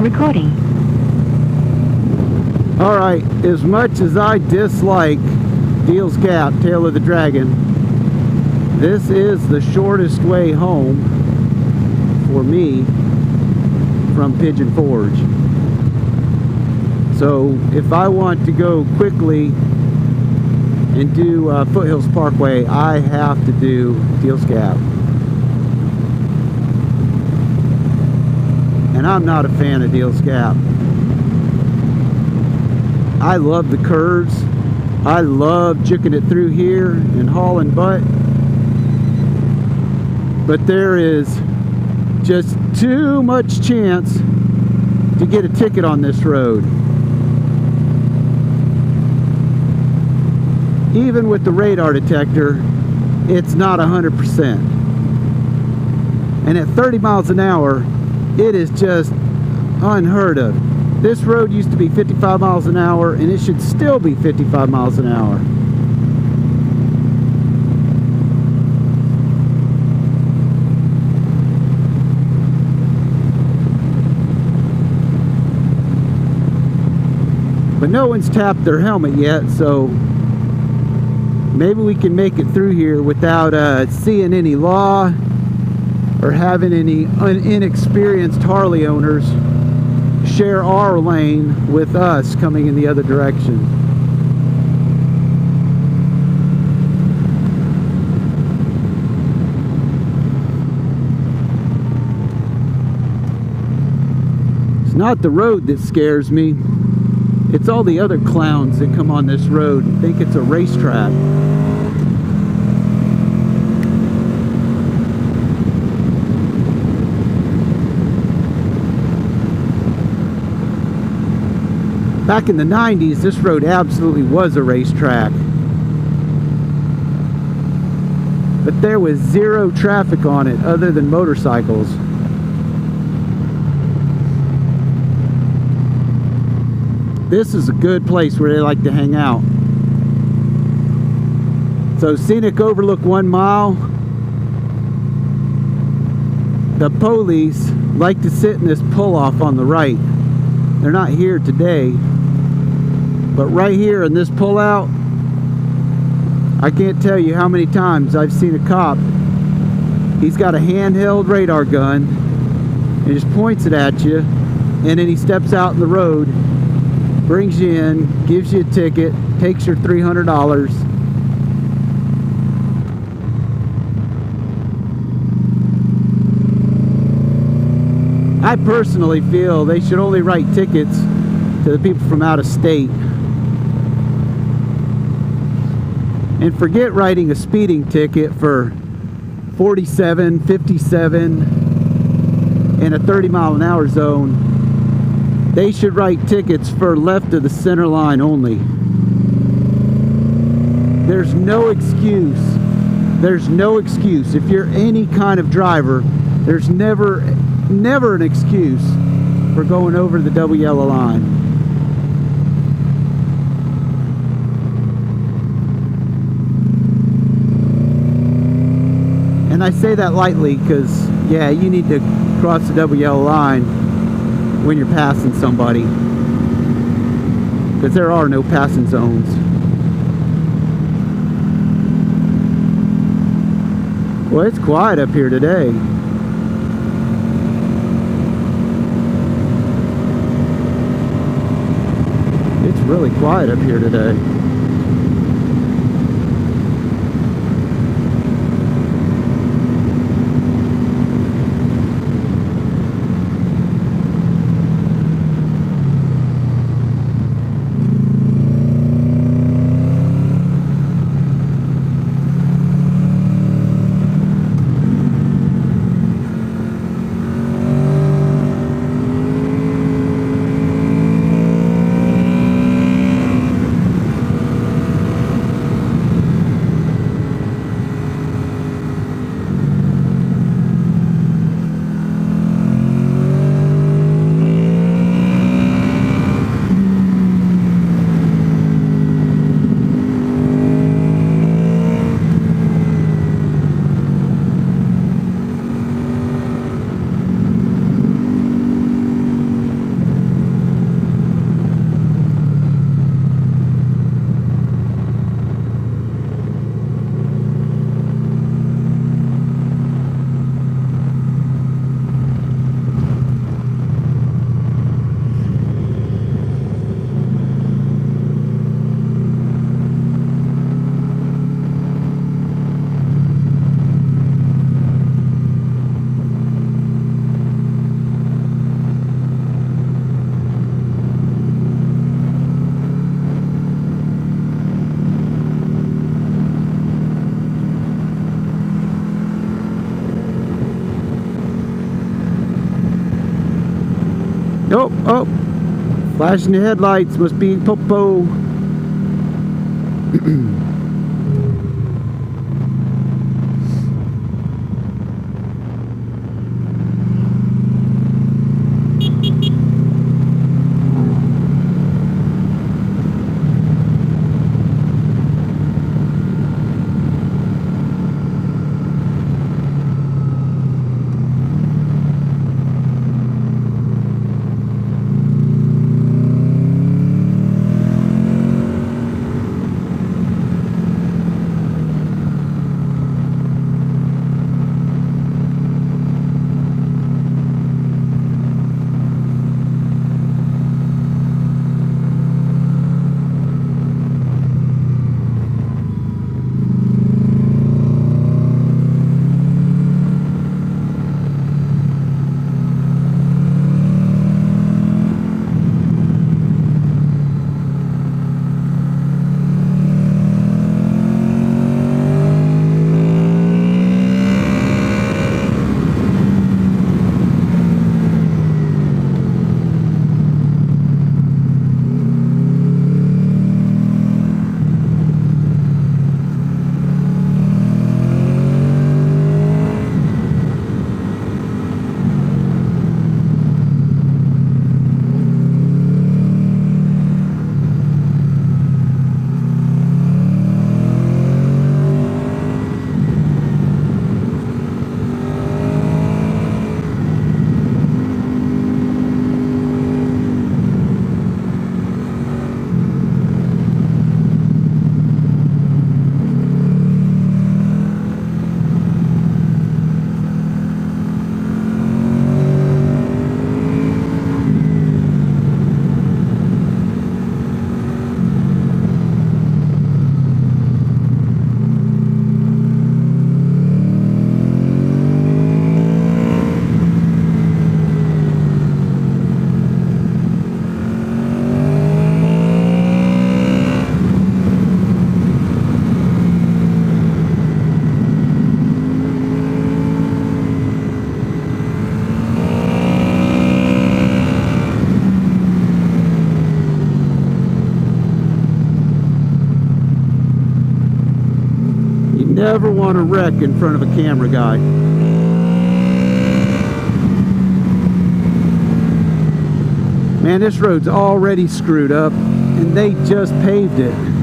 recording. Alright, as much as I dislike Deals Gap, Tail of the Dragon, this is the shortest way home for me from Pigeon Forge. So if I want to go quickly and do Foothills Parkway, I have to do Deals Gap. And I'm not a fan of Deals Gap. I love the curves. I love juking it through here and hauling butt. But there is just too much chance to get a ticket on this road. Even with the radar detector, it's not 100%. And at 30 miles an hour, it is just unheard of. This road used to be 55 miles an hour, and it should still be 55 miles an hour. But no one's tapped their helmet yet, so maybe we can make it through here without seeing any law or having any inexperienced Harley owners share our lane with us coming in the other direction. It's not the road that scares me. It's all the other clowns that come on this road and think it's a racetrack. Back in the 90s, this road absolutely was a racetrack. But there was zero traffic on it other than motorcycles. This is a good place where they like to hang out. So Scenic Overlook 1 mile. The police like to sit in this pull-off on the right. They're not here today, but right here in this pull-out, I can't tell you how many times I've seen a cop. He's got a handheld radar gun and just points it at you, and then he steps out in the road, brings you in, gives you a ticket, takes your $300. I personally feel they should only write tickets to the people from out of state. And forget writing a speeding ticket for 47, 57 in a 30 mile an hour zone. They should write tickets for left of the center line only. There's no excuse. There's no excuse. If you're any kind of driver, there's never an excuse for going over the double yellow line. And I say that lightly because, yeah, you need to cross the double yellow line when you're passing somebody, because there are no passing zones. Well, it's quiet up here today. It's really quiet up here today. Oh, oh. Flashing the headlights. Must be Popo. Never want to wreck in front of a camera guy. Man, this road's already screwed up, and they just paved it.